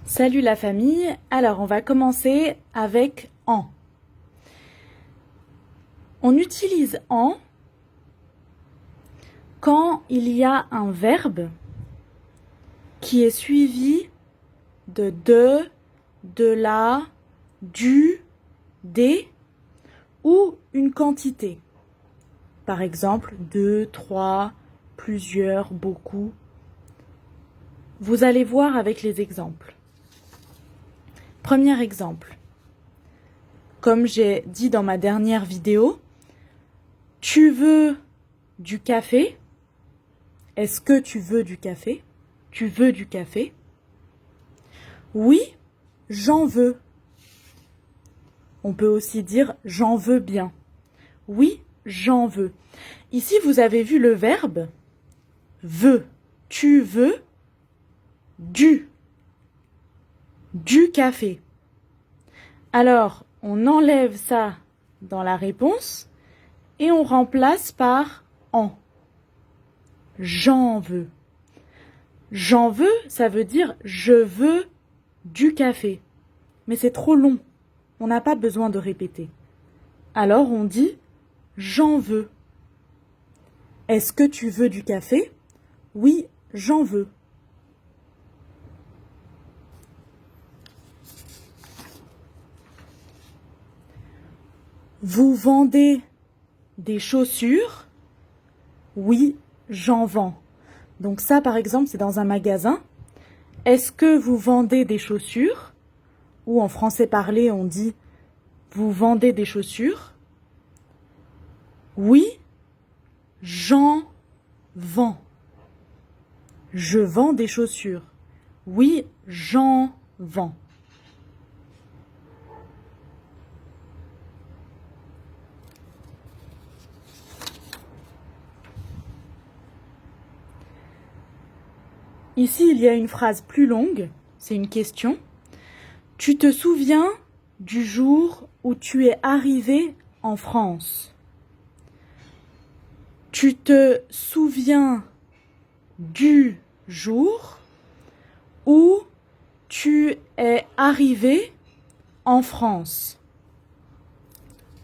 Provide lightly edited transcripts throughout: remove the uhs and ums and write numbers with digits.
Salut la famille, alors on va commencer avec en. On utilise en quand il y a un verbe qui est suivi de la, du, des ou une quantité. Par exemple, 2, 3, plusieurs, beaucoup. Vous allez voir avec les exemples. Premier exemple. Comme j'ai dit dans ma dernière vidéo, tu veux du café? Est-ce que tu veux du café? Tu veux du café? Oui, j'en veux. On peut aussi dire j'en veux bien. Oui, j'en veux. Ici, vous avez vu le verbe veux. Tu veux du café. Alors, on enlève ça dans la réponse et on remplace par en. J'en veux. J'en veux, ça veut dire je veux du café. Mais c'est trop long. On n'a pas besoin de répéter. Alors on dit j'en veux. Est-ce que tu veux du café? Oui, j'en veux. Vous vendez des chaussures? Oui, j'en vends. Donc ça, par exemple, c'est dans un magasin. Est-ce que vous vendez des chaussures? Ou en français parlé, on dit vous vendez des chaussures? Oui, j'en vends. Je vends des chaussures. Oui, j'en vends. Ici, il y a une phrase plus longue, c'est une question. Tu te souviens du jour où tu es arrivé en France? Tu te souviens du jour où tu es arrivé en France?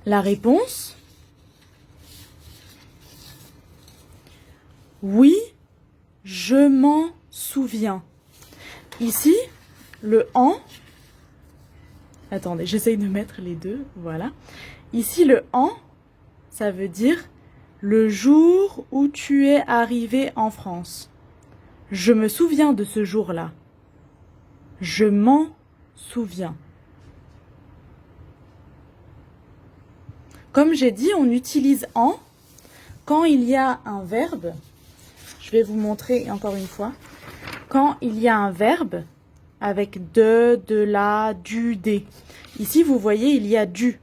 La réponse? Oui, je m'en souviens. Ici, le en. Attendez, j'essaye de mettre les deux. Voilà. Ici, le en, ça veut dire le jour où tu es arrivé en France. Je me souviens de ce jour-là. Je m'en souviens. Comme j'ai dit, on utilise en quand il y a un verbe. Je vais vous montrer encore une fois. Quand il y a un verbe avec de la, du, des. Ici, vous voyez, il y a du.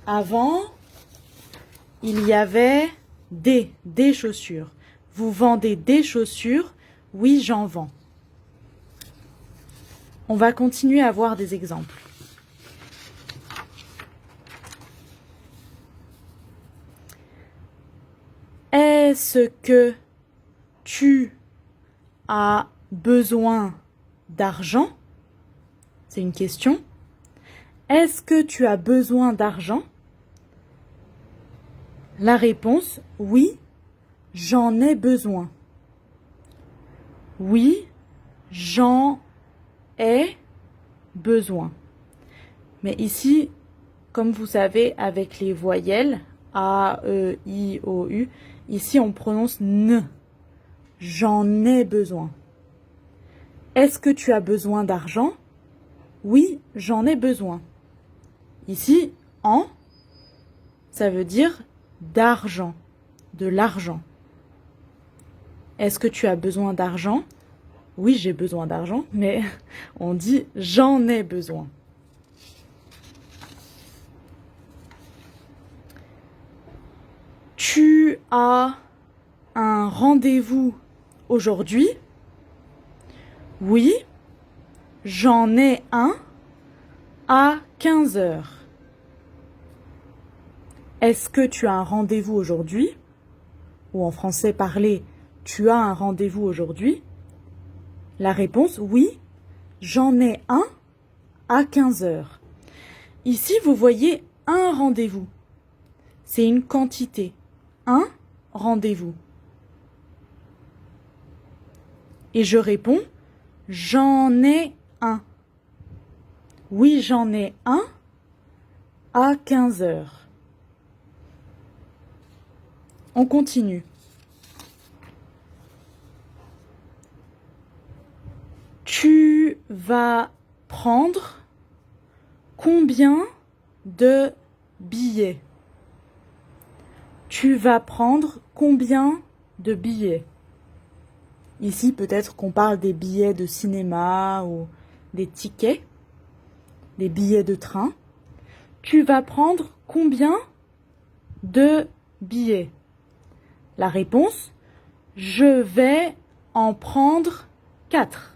Avant, il y avait des chaussures. Vous vendez des chaussures? Oui, j'en vends. On va continuer à voir des exemples. Est-ce que tu as besoin d'argent? C'est une question. Est-ce que tu as besoin d'argent? La réponse, oui, j'en ai besoin. Oui, j'en ai besoin. Mais ici, comme vous savez, avec les voyelles A, E, I, O, U, ici on prononce N. J'en ai besoin. Est-ce que tu as besoin d'argent? Oui, j'en ai besoin. Ici, en, ça veut dire d'argent, de l'argent. Est-ce que tu as besoin d'argent? Oui, j'ai besoin d'argent, mais on dit j'en ai besoin. Tu as un rendez-vous aujourd'hui? Oui, j'en ai un à 15 heures. Est-ce que tu as un rendez-vous aujourd'hui? Ou en français parlé, tu as un rendez-vous aujourd'hui? La réponse, oui, j'en ai un à 15 heures. Ici, vous voyez un rendez-vous. C'est une quantité. Un rendez-vous. Et je réponds, j'en ai un. Oui, j'en ai un à 15 heures. On continue. Tu vas prendre combien de billets? Tu vas prendre combien de billets? Ici, peut-être qu'on parle des billets de cinéma ou des tickets, des billets de train. Tu vas prendre combien de billets? La réponse, je vais en prendre 4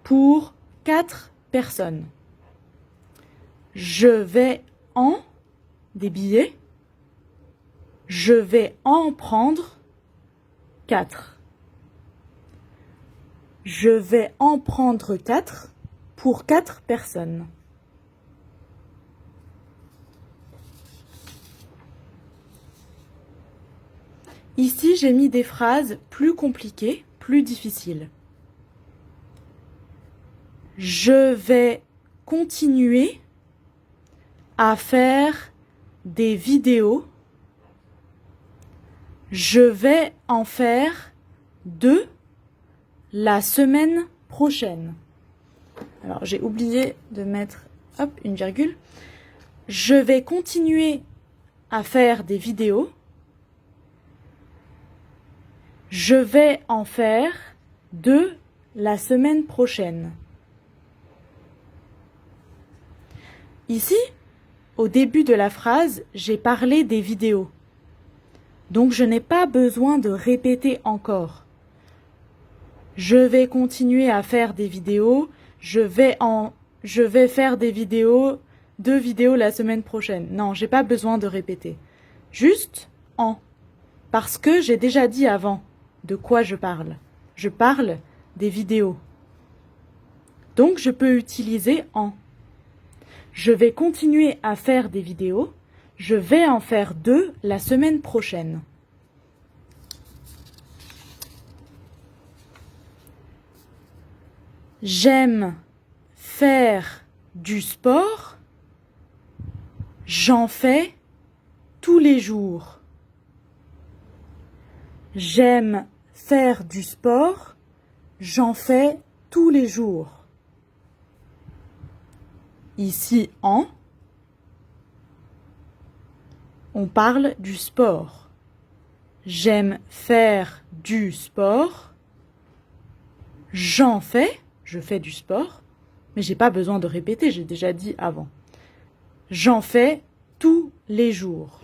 pour 4 personnes. Je vais en des billets. Je vais en prendre 4. Je vais en prendre 4 pour 4 personnes. Ici, j'ai mis des phrases plus compliquées, plus difficiles. Je vais continuer à faire des vidéos. Je vais en faire 2 la semaine prochaine. Alors, j'ai oublié de mettre une virgule. Je vais continuer à faire des vidéos. Je vais en faire 2 la semaine prochaine. Ici, au début de la phrase, j'ai parlé des vidéos. Donc, je n'ai pas besoin de répéter encore. Je vais continuer à faire des vidéos. Je vais faire des vidéos, 2 vidéos la semaine prochaine. Non, j'ai pas besoin de répéter. Juste en. Parce que j'ai déjà dit avant de quoi je parle. Je parle des vidéos. Donc, je peux utiliser en. Je vais continuer à faire des vidéos. Je vais en faire 2 la semaine prochaine. J'aime faire du sport. J'en fais tous les jours. J'aime faire du sport. J'en fais tous les jours. Ici, en, on parle du sport. J'aime faire du sport. J'en fais, je fais du sport, mais j'ai pas besoin de répéter, j'ai déjà dit avant. J'en fais tous les jours.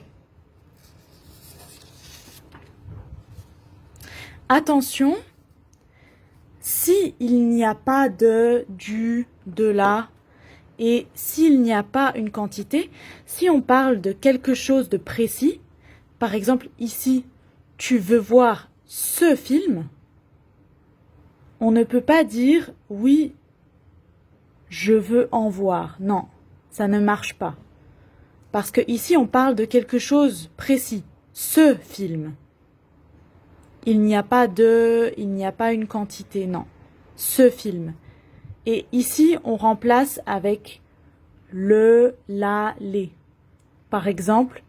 Attention, si il n'y a pas de, du, de la, et s'il n'y a pas une quantité, si on parle de quelque chose de précis, par exemple ici, tu veux voir ce film, on ne peut pas dire oui, je veux en voir. Non, ça ne marche pas. Parce que ici, on parle de quelque chose précis, ce film. Il n'y a pas une quantité, non. Ce film. Et ici, on remplace avec le, la, les. Par exemple,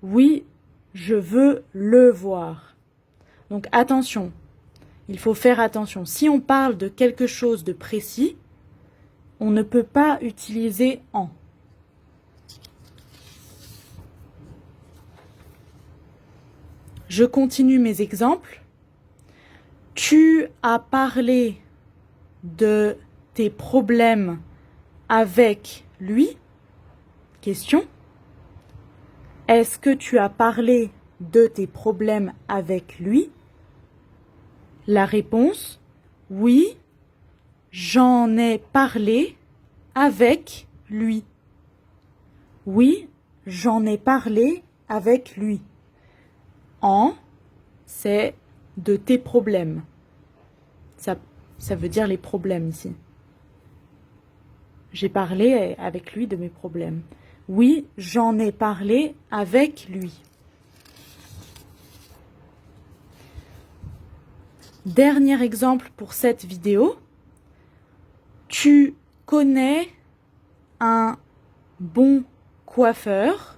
oui, je veux le voir. Donc attention, il faut faire attention. Si on parle de quelque chose de précis, on ne peut pas utiliser en. Je continue mes exemples. Tu as parlé de tes problèmes avec lui? Question. Est-ce que tu as parlé de tes problèmes avec lui? La réponse, oui, j'en ai parlé avec lui. Oui, j'en ai parlé avec lui. En, c'est de tes problèmes. Ça veut dire les problèmes ici. j'ai parlé avec lui de mes problèmes. Oui, j'en ai parlé avec lui. Dernier exemple pour cette vidéo. Tu connais un bon coiffeur?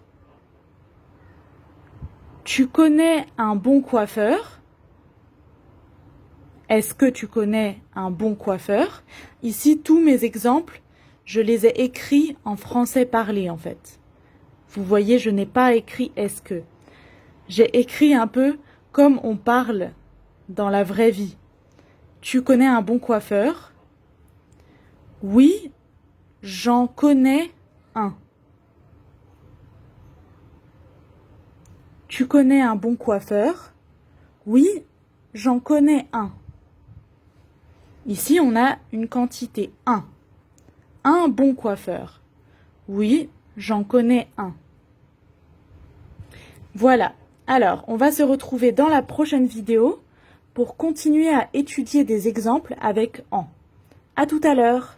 Tu connais un bon coiffeur? Est-ce que tu connais un bon coiffeur? Ici, tous mes exemples, je les ai écrits en français parlé en fait. Vous voyez, je n'ai pas écrit est-ce que. J'ai écrit un peu comme on parle dans la vraie vie. Tu connais un bon coiffeur? Oui, j'en connais un. Tu connais un bon coiffeur? Oui, j'en connais un. Ici, on a une quantité 1. Un bon coiffeur. Oui, j'en connais un. Voilà. Alors, on va se retrouver dans la prochaine vidéo pour continuer à étudier des exemples avec en. À tout à l'heure.